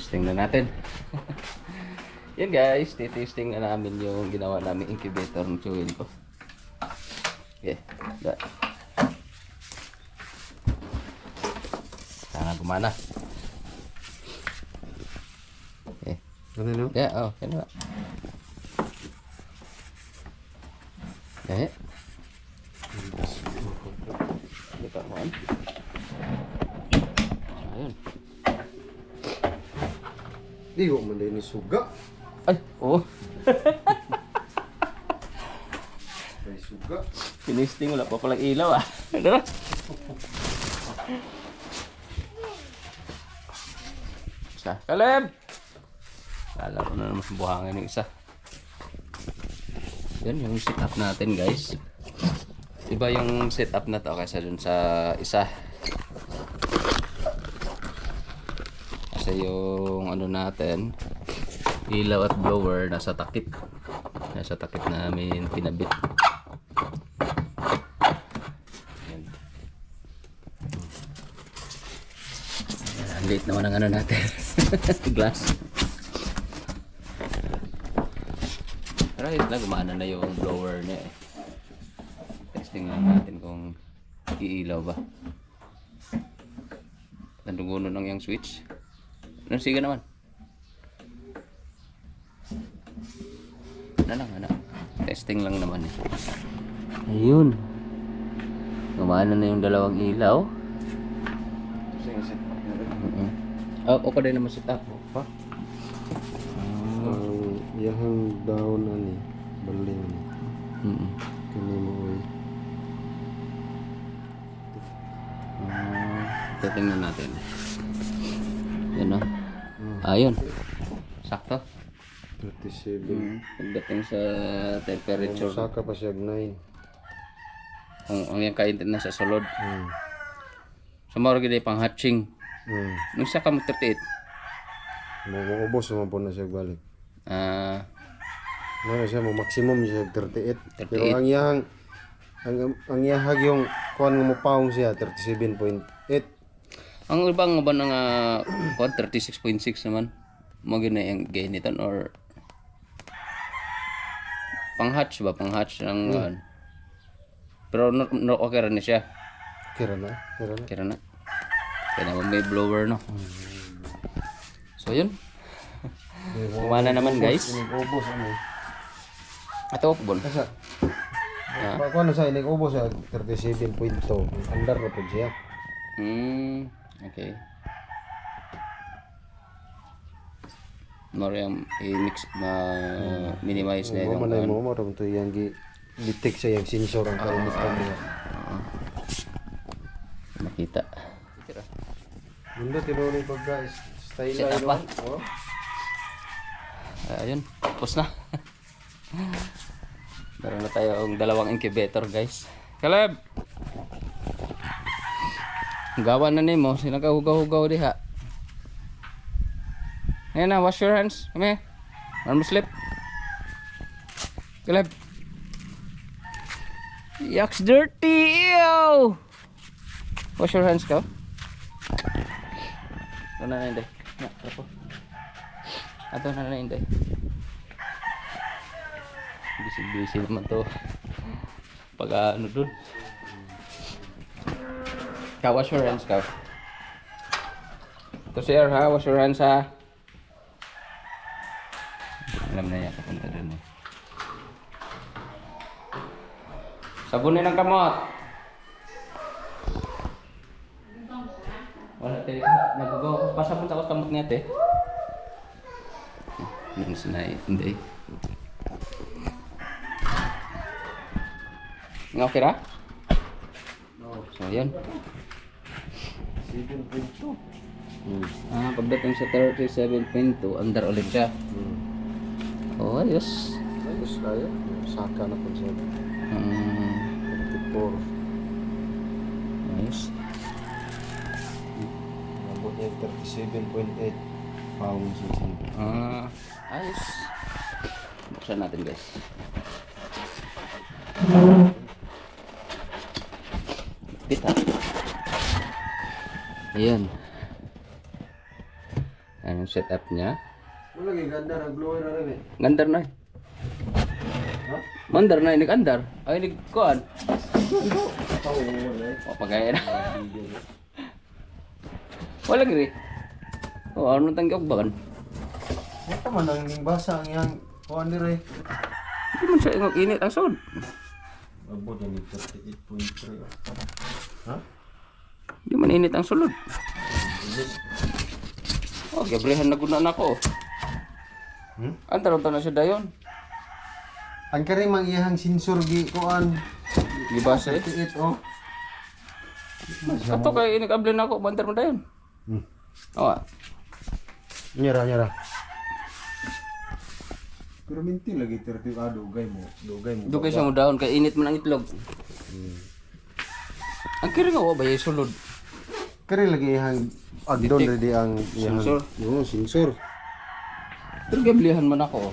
Testing na natin. Yan guys, titesting na namin yung ginawa namin incubator ng chewin ko. Okay, that. Sana gumana. Okay. Ano no? Yeah, oh, yan ba? Okay. Lipat mo. Ayun. Di ko man din suga. Ay, oh. May suga. Tinisting, wala pa palang ilaw ah. Ano na? Isa. Caleb! Kala ko na naman buhangin yung isa. Yan yung setup natin guys. Iba yung setup na to kaysa dun sa isa. Kasi yung ano natin, ilaw at blower nasa takip. Nasa takip namin pinabit. Yan. Ang liit naman ang ano natin. Glass. Pero ito na, gumana na yung blower niya eh. Testing lang natin kung iilaw ba. Nanduguno lang yung switch. Sige naman. Ano lang, ano. Testing lang naman eh. Ayun. Gumana na yung dalawang ilaw. Sige, set up na rin. Okay din naman set up. Pa? Iyahang daon ani baling kini mo oy. Titingnan natin. Yan o. Ayun. Sakto. 37. Pagdating sa temperature. Saka pa siya 9. Ang yung kaintin na sa sulod. So mawag gid pang hatching. Nung sa ka mo 38. Maubos naman po na siya balik. Ah, Ano siya mo maximum siya 38. 38. Pero ang iyahag yung kuan nga mo paong siya 37.8. ang ibang ba nang 36.6 naman. Mo gina yung giniton or pang hatch ba? Pang hatch ng pero no okay rin na siya. Kira na. Kira na. Kaya naman may blower no. So yun. Kumana naman guys. Ubos ano. Ato po bon. Kasa. Kuan na sa inig ubos siya 37.2. Under na po siya. Okay. Mariam i-mix minimize na Mo yung man mo mo ram to yang detect sa yang sensor ang kainit niya. Makita. Mundo tinuro pag guys. Style Set up line. ba? Oh. Ayun, tapos na. Meron na tayong dalawang incubator guys. Caleb! Gawa na nimo, sinagahugaw-hugaw diha. Ayan na, wash your hands. Come here. Arm slip. Caleb. Yuck's dirty! Ew! Wash your hands ka. Ito na hindi. Ato na hindi. Busy naman to. Pag ano dun. Ka, wash your hands ka. Ito sir ha, wash your hands ha. Alam na niya kapunta dun eh. Sabunin ang kamot. Wala tayo. Nagugaw. Pasapon sa kamot niya te. Nang sinay. Hindi. Okay ra? So yan. 7.2. Pagdating sa 37.2, under ulit siya. Oh, ayos. Ayos kaya. Saka na po siya. 34. Ayos. Abot niya 37.8 pounds siya. Ayos. Buksan natin guys. Pita. Ayan. Ayan yung setup niya. Wala kay ganda ng blower na rin eh. Gandar na eh. Ha? Mandar na eh, nag-andar. Ay, nag-kuhan. Oo, wala eh. O, pagkaya na. Wala giri. O, ano tanggap ba kan? Ito man ang basa ang iyang kuhan nila eh. Hindi man siya ingok init ang sod. Abot yan yung 38.3. Ha? Hindi man init ang sulod. Oh, gabrihan na guna na ako. Antaron to na siya dayon. Ang kari mang iyang sensor gi kuhan. Gibasa eh. 38 oh. Ato kay inig-able na ako, bantar mo dayon. Awa. Nyara, nyara. Pero minti lagi 30 dugay mo. Dugay mo. Dugay siya mo daon kay init man ang itlog. Ang kiri nga wa ba yung sulod? Kari lagi iyang agdon Detect. ready ang iyang Sensor? Oo, sensor. Pero gablihan man ako.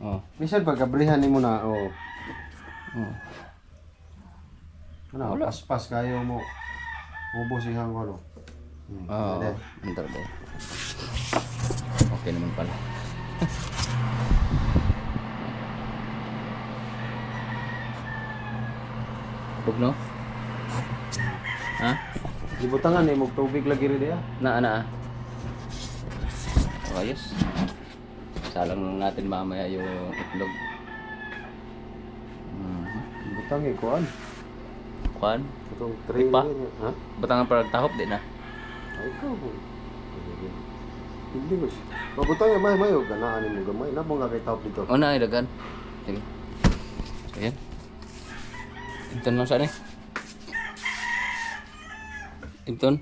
Oh. Bisan pagkabrihan nimo na oh. Oh. Ano, Wala. paspas kayo mo. Ubos iyang ano. Oo. pwede. Antar dayon. Okay naman pala. Tugno? Ha? Gibutangan ni mo tubig lagi rin diya. Na. Oh, ayos. Salang lang natin mamaya yung itlog. Gibutang eh kuan. Kuan? Itong tray Ipa? niya. Ha? Batangan para tahop din na. Ay ikaw mo. Hindi ko siya. Mabutang may mayo ganaan mo gamay. Nabong nga kay tawag dito. O na, ilagan. Sige. So, yan. Inton lang saan eh. Inton.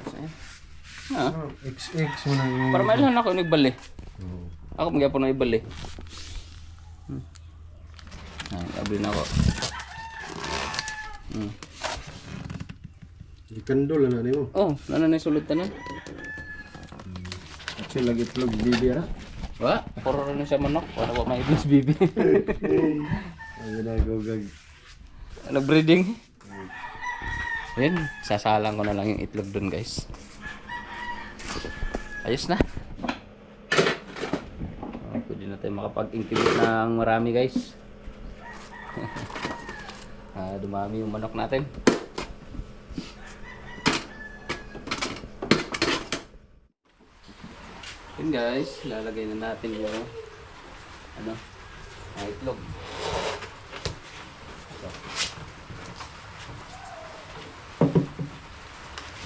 So, yan. Ah, XX mo na yung... para mailan ako nagbali. Ako magyapon na ibali. Abli na ako. Ikandol na nimo. Oh, nana na sulod tanan. Kasi lagi itlog bibi ra. Wa, puro na siya manok. Wala ko may iblis bibi. Ay na gogag. Nag-breeding. Ayun, sasalang ko na lang yung itlog dun, guys. Ayos na. Pwede na tayo makapag-incubate ng marami, guys. Dumami yung manok natin. Yun guys, lalagay na natin yung itlog. So.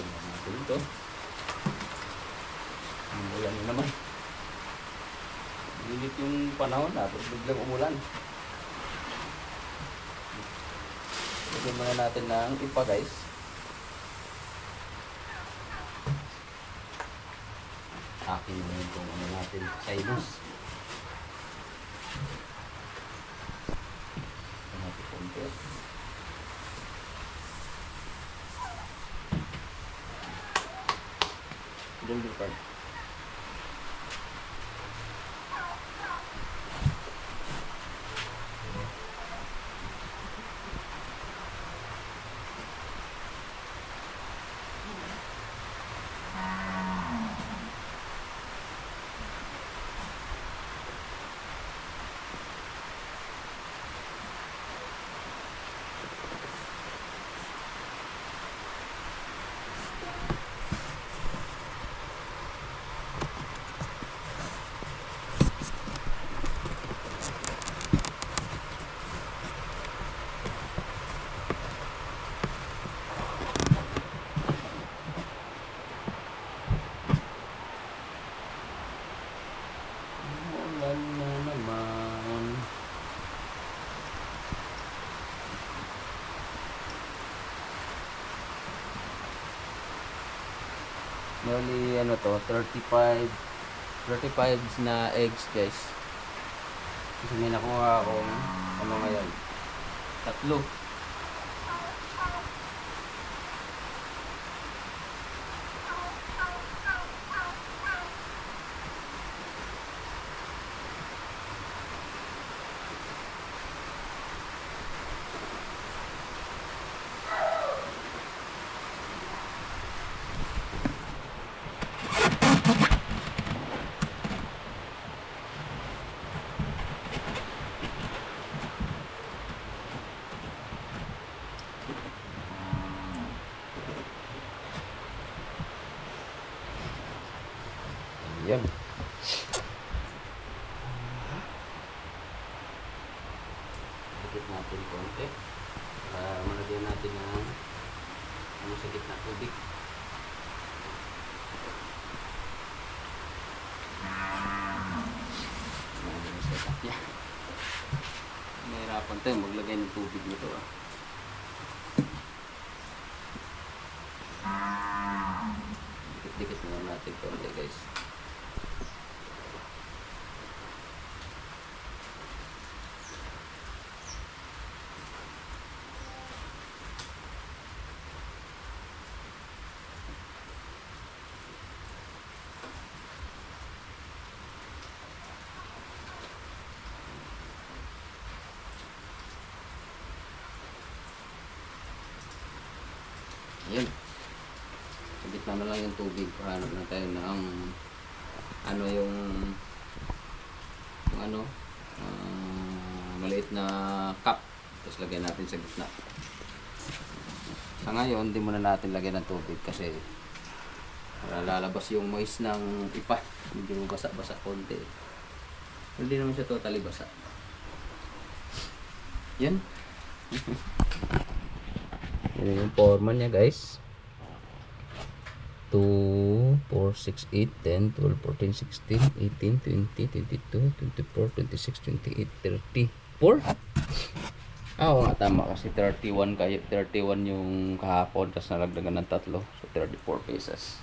Natin ito. Umulan na naman. Init yung panahon na, tapos biglang umulan. Lagyan muna natin ng ipa guys. Akin mo yung kung ano natin sa ilus. Ito natin konti. Dulur card. Ulan na naman. Bali ano to, 35 na eggs guys. Kasi may nakuha akong ano ngayon, 3. Yan. Dikit natin konti. Malagyan natin ng ano sa gitna tubig. Nahirapan tayo maglagay ng tubig nito Dikit-dikit na lang natin konti guys. Ayan. Sa gitna na lang yung tubig. Pahanap na tayo ng ano yung maliit na cup. Tapos lagyan natin sa gitna. Sa ngayon, hindi muna natin lagyan ng tubig kasi lalabas yung moist ng ipa. Medyo basa-basa konti. Hindi naman siya totally basa. Yan. Yan yung forma niya guys. 2, 4, 6, 8, 10, 12, 14, 16, 18, 20, 22, 24, 26, 28, 34. Oo nga tama kasi 31 kayo. 31 yung kahapon tapos nalagdagan ng 3. So 34 pieces.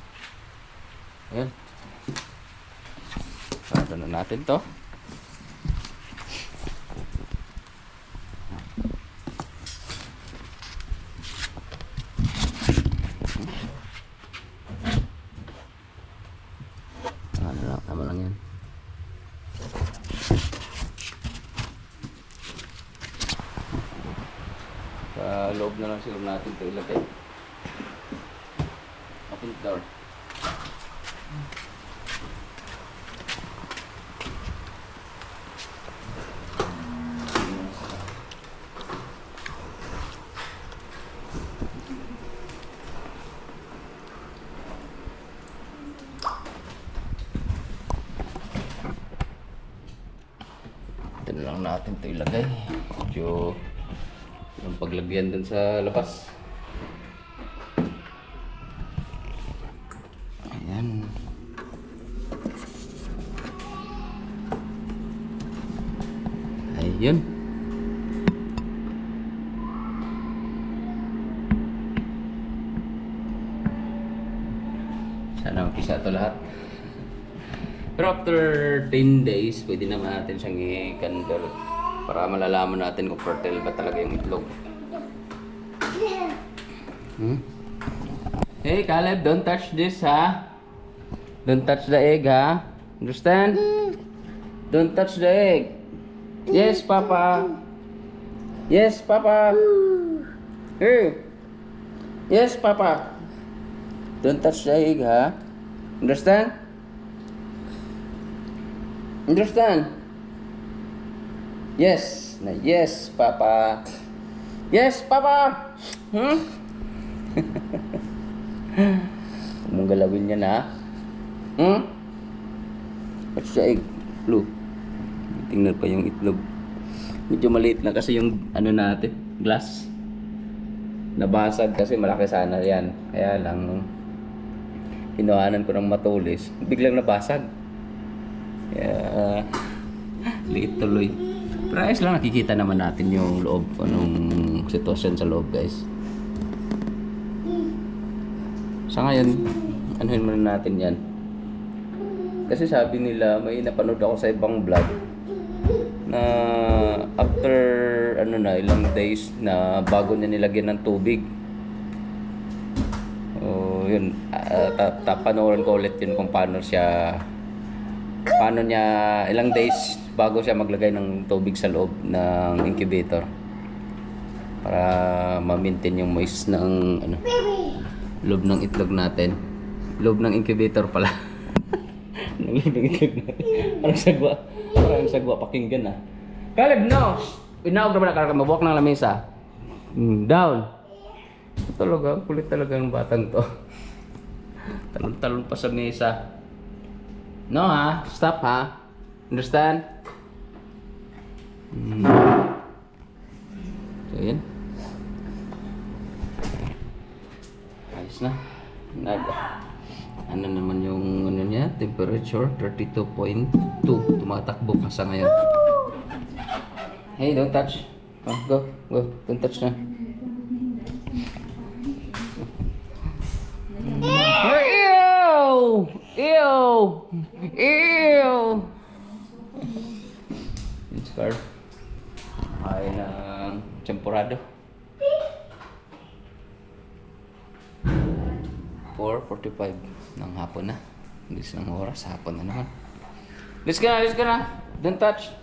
Ayan. Sarado na natin to. Tama lang yan. Sa loob na lang siguro natin ito ilagay. Open the door. Ito na lang natin ito ilagay. Medyo yung paglagyan dun sa labas. Ayan. Ayun. Sana mapisa ito lahat. Pero after 10 days, pwede naman natin siyang i-candle para malalaman natin kung fertile ba talaga yung itlog. Hey Caleb, don't touch this ha. Don't touch the egg ha. Understand? Don't touch the egg. Yes, Papa. Yes, Papa. Hey. Yes, Papa. Don't touch the egg ha. Understand? Understand? Yes. Yes, Papa. Yes, Papa. Mong galawin yan ha. What's the egg? Blue. Tingnan pa yung itlog. Medyo maliit na kasi yung ano natin, glass. Nabasag kasi malaki sana yan. Kaya lang kinuhanan ko ng matulis, biglang nabasag. Kaya liit tuloy. Pero ayos lang, nakikita naman natin yung loob, anong sitwasyon sa loob guys. Sa ngayon, anuhin muna natin yan. Kasi sabi nila, may napanood ako sa ibang vlog na after ilang days na bago niya nilagyan ng tubig. Yun, panoorin ko ulit yun kung paano niya ilang days bago siya maglagay ng tubig sa loob ng incubator para ma-maintain yung moist ng loob ng itlog natin. Loob ng incubator pala. Ng loob ng itlog natin. Parang sagwa pakinggan ah. Caleb, no! Inaog naman na mabuwak ng lamesa. Down. Talaga, kulit talaga ng batang to. Talon-talon pa sa mesa. No ha? Stop ha? Understand? So yun. Ayos na. Ano naman yung ano niya? Temperature 32.2. Tumatakbo ka sa ngayon. Hey, don't touch. Oh, go. Don't touch na. Ew! It's car. Ay ng champurado. 4:45 ng hapon na. Bilis ng oras, hapon na naman. Let's go na. Don't touch.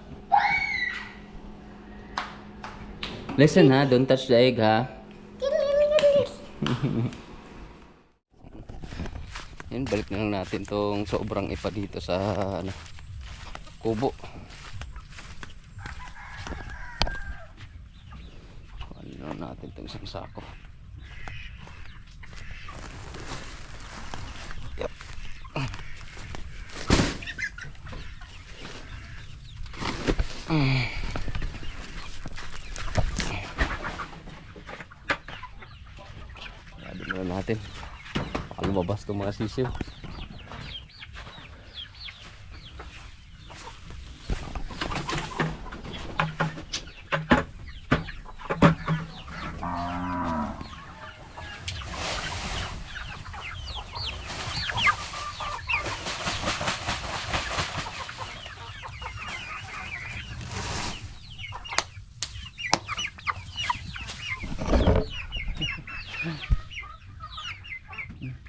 Listen ha, don't touch the egg ha. Yan, balik na lang natin tong sobrang ipa dito sa ano, kubo. Ano natin itong isang sako. Yep. Ayan na natin. Baka lumabas itong mga sisiw.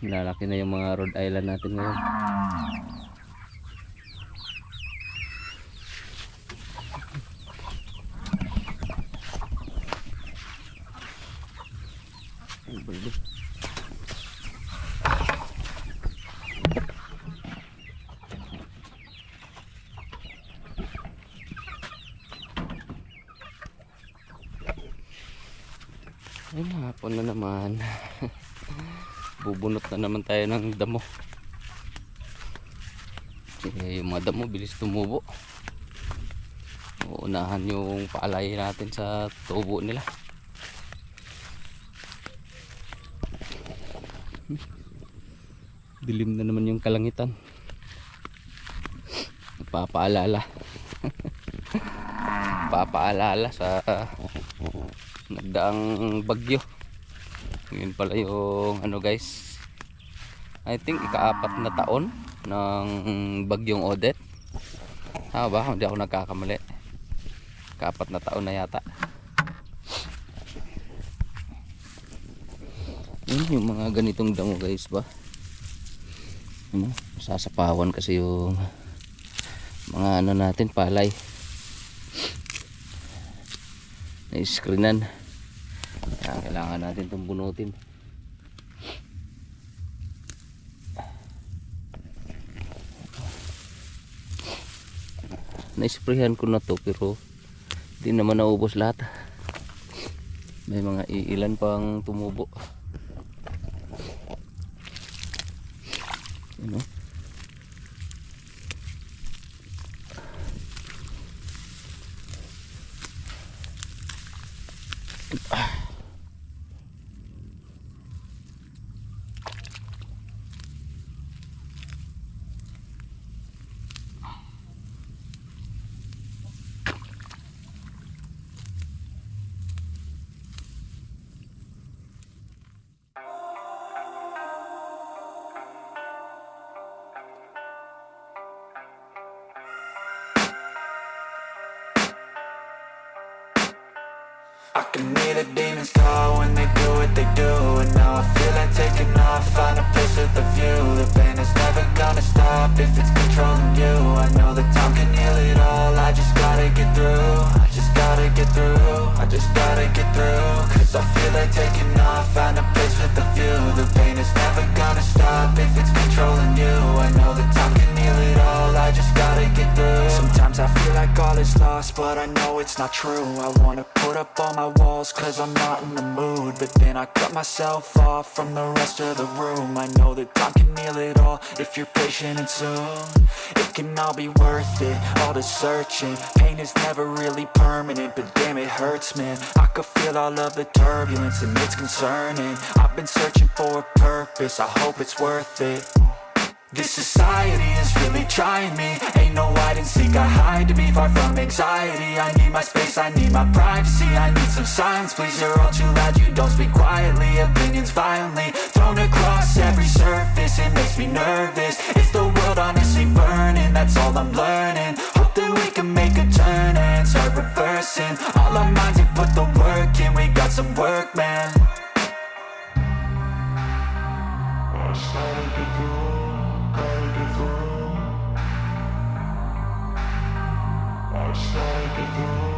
Lalaki na yung mga Rhode Island natin ngayon. Ay, hapon na naman. Bubunot na naman tayo ng damo. Kasi yung mga damo bilis tumubo. Uunahan yung paalay natin sa tubo nila. Dilim na naman yung kalangitan. Papaalala. Papaalala sa nagdaang bagyo. Yun pala yung ano guys, I think ika-4 na taon ng bagyong Odette. Tama ba? Hindi ako nagkakamali. Ika-4 na taon na yata. Yun yung mga ganitong damo guys ba. Ano? Sasapawan kasi yung mga ano natin palay. Na-screenan. Kailangan natin itong bunutin. Na-sprayhan ko na to pero hindi naman naubos lahat. May mga iilan pang tumubo. Ano? I can hear the demons call when they do what they do. And now I feel like taking off, find a place with a view. The pain is never gonna stop if it's controlling you. I know that time can heal it all, I just gotta get through. I just gotta get through, I just gotta get through. Cause I feel like taking off, find a place with a view. The pain is never gonna stop if it's controlling you. I know that time can heal it all, I just gotta get through. Sometimes I feel like all all is lost, but I know it's not true. I wanna put up all my walls cause I'm not in the mood, but then I cut myself off from the rest of the room. I know that time can heal it all if you're patient and soon it can all be worth it, all the searching. Pain is never really permanent, but damn it hurts, man. I could feel all of the turbulence and it's concerning. I've been searching for a purpose, I hope it's worth it. This society is really trying me. Ain't no hide and seek, I hide to be far from anxiety. I need my space, I need my privacy. I need some silence, please, you're all too loud. You don't speak quietly, opinions violently thrown across every surface. It makes me nervous, it's the world honestly burning. That's all I'm learning, hope that we can make a turn and start reversing. All our minds and put the work in, we got some work, man. I started to